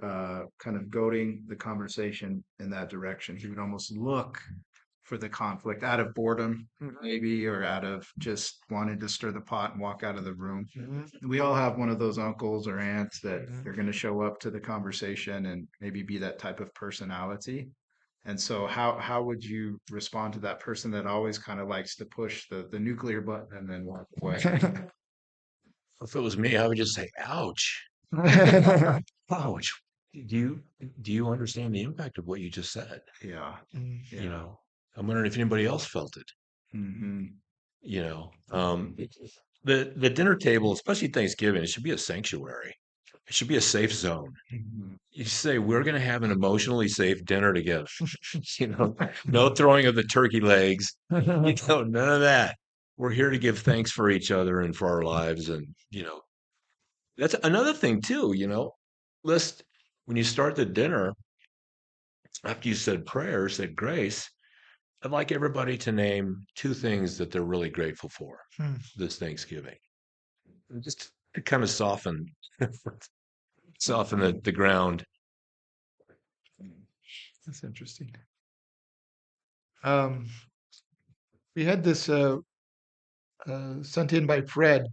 kind of goading the conversation in that direction. He would almost look for the conflict out of boredom, maybe, or out of just wanting to stir the pot and walk out of the room. mhm, We all have one of those uncles or aunts that mhm. are going to show up to the conversation and maybe be that type of personality. And so how would you respond to that person that always kind of likes to push the nuclear button and then walk away? If it was me, I would just say, "Ouch, ouch." Do you understand the impact of what you just said? Yeah. Mm, You Yeah. know, I'm wondering if anybody else felt it. Hmm. You know, the dinner table, especially Thanksgiving, it should be a sanctuary. It should be a safe zone. Hmm. You say we're going to have an emotionally safe dinner together. No throwing of the turkey legs. None of that. We're here to give thanks for each other and for our lives, and that's another thing too. List when you start the dinner after you said prayer, said grace. I'd like everybody to name two things that they're really grateful for hmm, this Thanksgiving, just to kind of soften the ground. that's interesting. Um, we had this sent in by Fred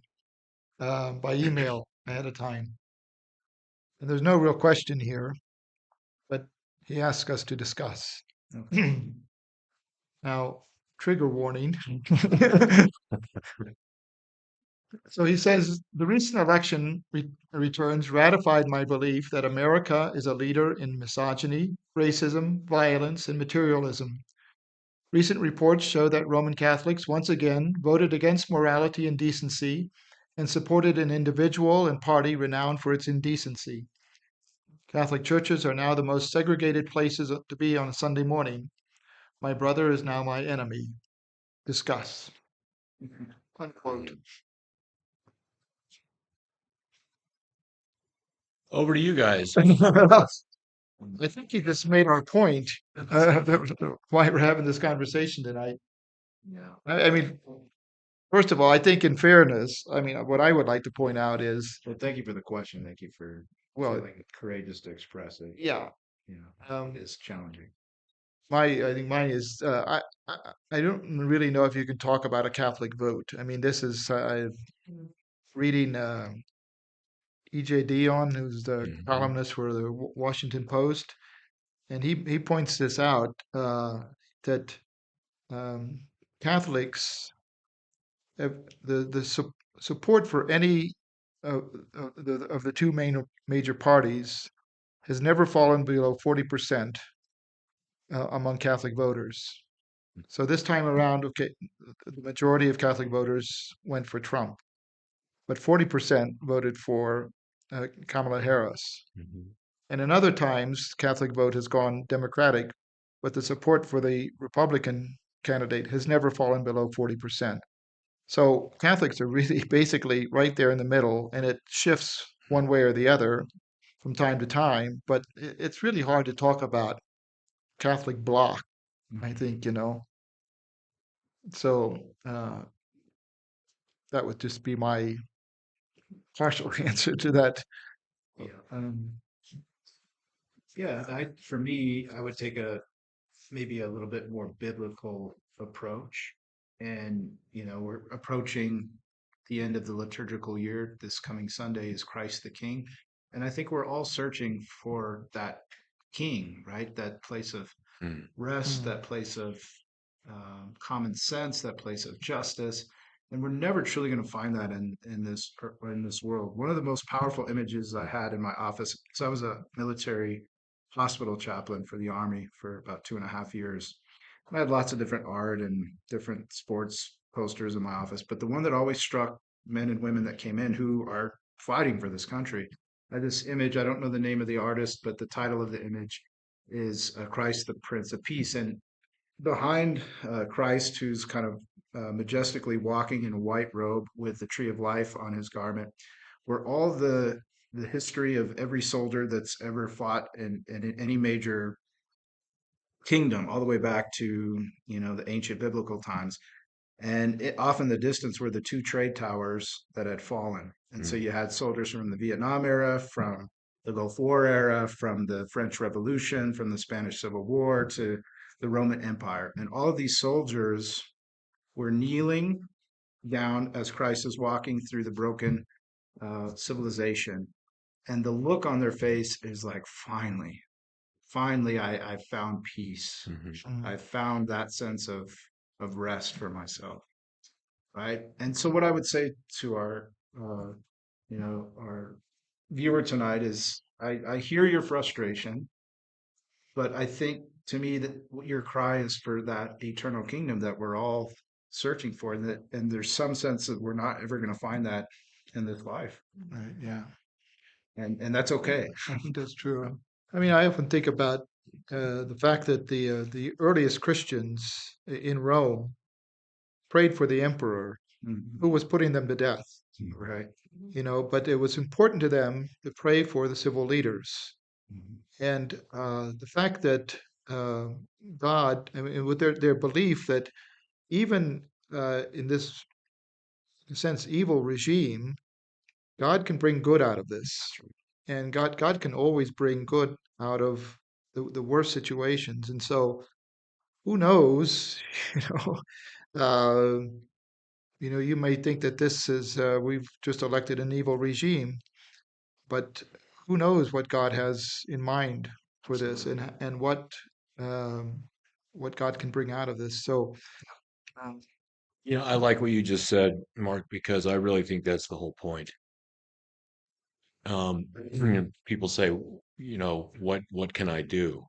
by email ahead of time, and there's no real question here, but he asked us to discuss. Okay. Now, trigger warning. So he says the recent election returns ratified my belief that America is a leader in misogyny, racism, violence, and materialism. Recent reports show that Roman Catholics once again voted against morality and decency and supported an individual and party renowned for its indecency. Catholic churches are now the most segregated places to be on a Sunday morning. My brother is now my enemy. Discuss. Unquote. Over to you guys. I think you just made our point why we're having this conversation tonight. Yeah. I mean, first of all, I think in fairness, I mean, what I would like to point out is, Well, thank you for the question. Thank you for well, feeling courageous to express it. yeah, Yeah. um, It is challenging. I think mine is, I don't really know if you can talk about a Catholic vote. I mean, this is, reading E.J. Dionne, who's the Mhm. columnist for the Washington Post, and he points this out, that um, Catholics have support for any of the two major parties has never fallen below 40% among Catholic voters. So this time around, okay, the majority of Catholic voters went for Trump, but 40% voted for Kamala Harris. Mhm. And in other times, Catholic vote has gone Democratic, but the support for the Republican candidate has never fallen below 40%. So Catholics are really basically right there in the middle, and it shifts one way or the other from time to time. But it's really hard to talk about Catholic bloc, I think, So that would just be my partial answer to that. Yeah. Um, Yeah, for me, I would take maybe a little bit more biblical approach. And, we're approaching the end of the liturgical year. This coming Sunday is Christ the King. And I think we're all searching for that king, right? That place of Mm. rest, mm, that place of common sense, that place of justice. And we're never truly going to find that in this world. One of the most powerful images I had in my office. So I was a military hospital chaplain for the Army for about 2.5 years. I had lots of different art and different sports posters in my office, but the one that always struck men and women that came in who are fighting for this country. I had this image. I don't know the name of the artist, but the title of the image is Christ the Prince of Peace. And behind Christ, who's kind of majestically walking in a white robe with the tree of life on his garment, were all the history of every soldier that's ever fought in any major kingdom, all the way back to the ancient biblical times. And off in the distance were the two trade towers that had fallen. And so Mm. you had soldiers from the Vietnam era, from the Gulf War era, from the French Revolution, from the Spanish Civil War to the Roman Empire. And all of these soldiers were kneeling down as Christ is walking through the broken civilization. And the look on their face is like, finally, I found peace. Mhm. mm, I found that sense of rest for myself, right? And so what I would say to our viewer tonight is I hear your frustration, but I think to me that what your cry is for that eternal kingdom that we're all searching for, and there's some sense that we're not ever going to find that in this life, right, yeah, and that's okay. I think that's true. I mean, I often think about the fact that the earliest Christians in Rome prayed for the emperor who Mhm. was putting them to death, Right. but it was important to them to pray for the civil leaders. Mhm. And the fact that uh, God, I mean, with their belief that even in this sense evil regime, God can bring good out of this, and God can always bring good out of the worst situations. And so, who knows? You know, uh, you may think that this is we've just elected an evil regime, but who knows what God has in mind for this, Absolutely. and um, what God can bring out of this. So, um, I like what you just said, Mark, because I really think that's the whole point. People say, what can I do?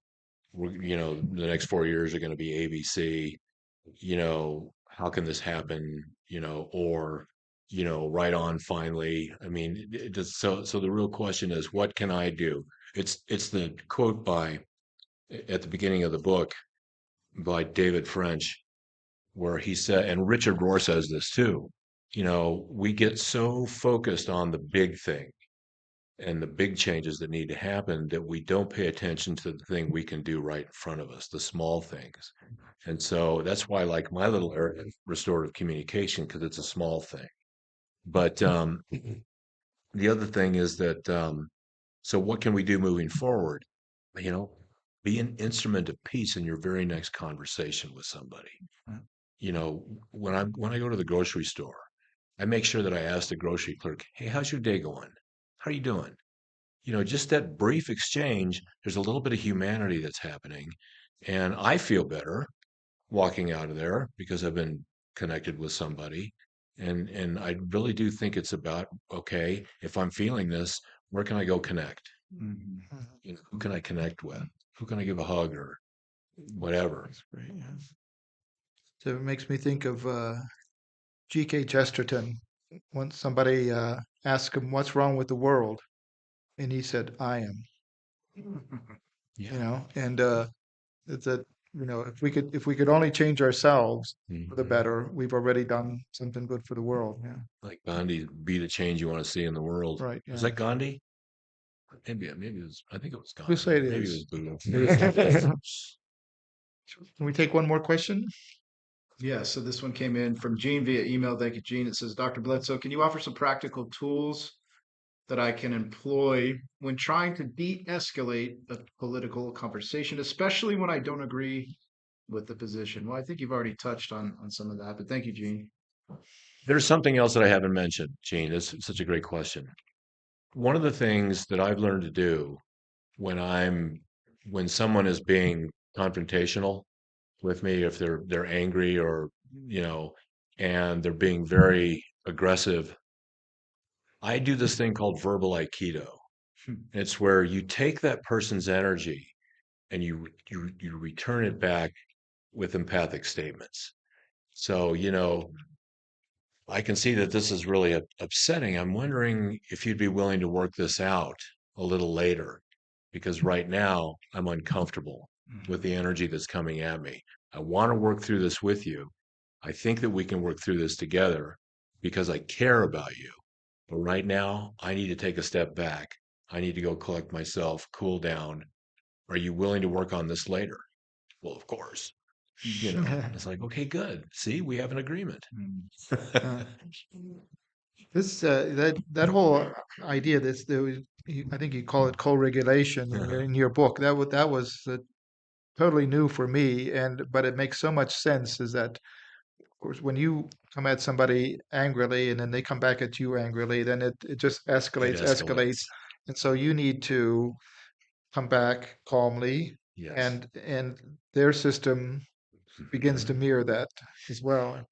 The next 4 years are going to be ABC. How can this happen? Or right on finally. I mean, so the real question is, what can I do? It's the quote at the beginning of the book by David French, where he said, and Richard Rohr says this too, we get so focused on the big thing and the big changes that need to happen that we don't pay attention to the thing we can do right in front of us, the small things. And so that's why I like my little area of restorative communication, because it's a small thing. But the other thing is that, so what can we do moving forward? You know, be an instrument of peace in your very next conversation with somebody. Mm. You know, when I go to the grocery store, I make sure that I ask the grocery clerk, "Hey, how's your day going? How are you doing?" You know, just that brief exchange, there's a little bit of humanity that's happening. And I feel better walking out of there because I've been connected with somebody. And I really do think it's about, okay, if I'm feeling this, where can I go connect? Mhm. You know, who can I connect with? Who can I give a hug or whatever? That's great. Yeah. So it makes me think of G.K. Chesterton. Once somebody asked him, "What's wrong with the world?" And he said, "I am." Yeah. You know, and it's that if we could only change ourselves for the Mhm. better, we've already done something good for the world. Yeah. Like Gandhi, be the change you want to see in the world. Right. Was Yeah. that Gandhi? Maybe it was. I think it was Who say Gandhi. it Maybe it is? was Buddha. Can we take one more question? Yeah, so this one came in from Gene via email. Thank you, Gene. It says, Dr. Bledsoe, can you offer some practical tools that I can employ when trying to de-escalate a political conversation, especially when I don't agree with the position? Well, I think you've already touched on some of that, but thank you, Gene. There's something else that I haven't mentioned, Gene. That's such a great question. One of the things that I've learned to do when when someone is being confrontational with me, if they're angry or you know, and they're being very aggressive, I do this thing called verbal aikido. It's where you take that person's energy and you return it back with empathic statements. So, you know, I can see that this is really upsetting. I'm wondering if you'd be willing to work this out a little later, because right now I'm uncomfortable with the energy that's coming at me. I want to work through this with you. I think that we can work through this together because I care about you. But right now, I need to take a step back. I need to go collect myself, cool down. Are you willing to work on this later? Well, of course. You know, it's like, okay, good. See, we have an agreement. Uh, this that whole idea, I think you call it co-regulation Uh-huh. in your book. That was totally new for me, but it makes so much sense. Is that, of course, when you come at somebody angrily and then they come back at you angrily, then it just It escalates, escalates. and so you need to come back calmly, Yes. and their system begins to Mhm. mirror that as well.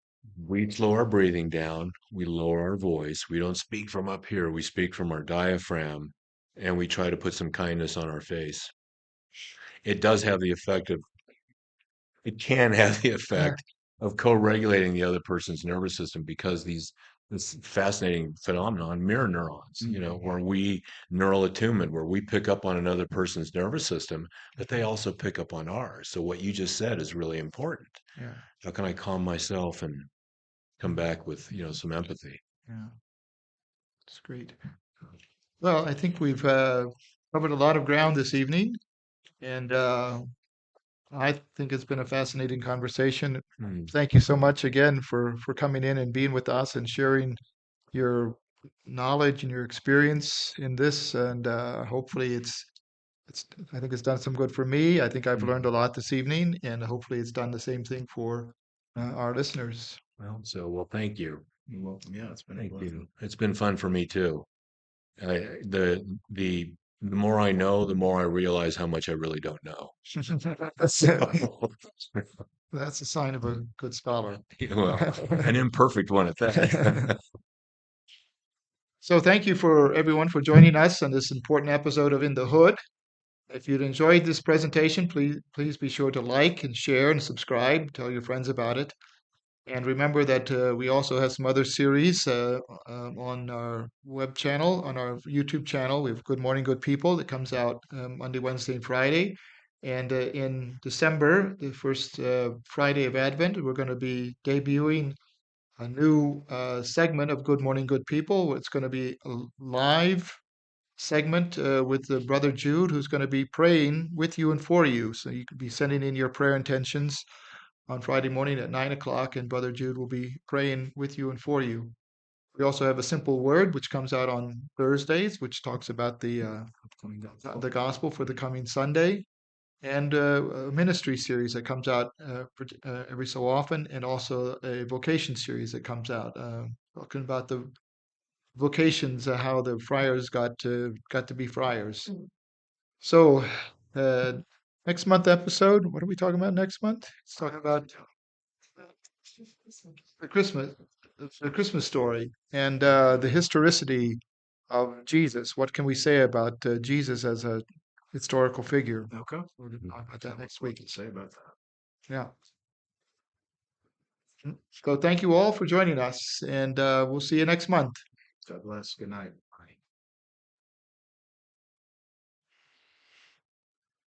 We slow our breathing down. We lower our voice. We don't speak from up here. We speak from our diaphragm and we try to put some kindness on our face. It does have the effect of, it can have the Yeah. effect of co-regulating the other person's nervous system because this fascinating phenomenon, mirror neurons, you know, Mhm. where we neural attunement, where we pick up on another person's nervous system, but they also pick up on ours. So what you just said is really important. Yeah. How can I calm myself and come back with, you know, some empathy? Yeah. It's great. Well, I think we've covered a lot of ground this evening, and I think it's been a fascinating conversation. Hmm. Thank you so much again for coming in and being with us and sharing your knowledge and your experience in this. And hopefully, it's I think it's done some good for me. I think I've learned a Hmm. lot this evening, and hopefully, it's done the same thing for our listeners. Well, thank you. You're welcome. Yeah, it's been a Thank pleasure. you. It's been fun for me too. The more I know, the more I realize how much I really don't know. That's So, that's a sign of a good scholar. well, an imperfect one at that. So thank you for everyone for joining us on this important episode of In the Hood. If you'd enjoyed this presentation, please be sure to like and share and subscribe. Tell your friends about it. And remember that we also have some other series on our web channel, on our YouTube channel. We have Good Morning, Good People that comes out Monday, Wednesday, and Friday. And in December, the first Friday of Advent, we're going to be debuting a new segment of Good Morning, Good People. It's going to be a live segment with Brother Jude, who's going to be praying with you and for you. So you could be sending in your prayer intentions on Friday morning at 9 o'clock, and Brother Jude will be praying with you and for you. We also have a simple word which comes out on Thursdays, which talks about the gospel for the coming Sunday. and a ministry series that comes out every so often, and also a vocation series that comes out talking about the vocations, how the friars got to be friars. So, uh, next month episode, what are we talking about next month? It's talking about the Christmas, the Christmas story, and the historicity of Jesus. What can we say about Jesus as a historical figure? Okay. We're going to talk about that next What week. to say about that? Yeah. So thank you all for joining us, and we'll see you next month. God bless. Good night.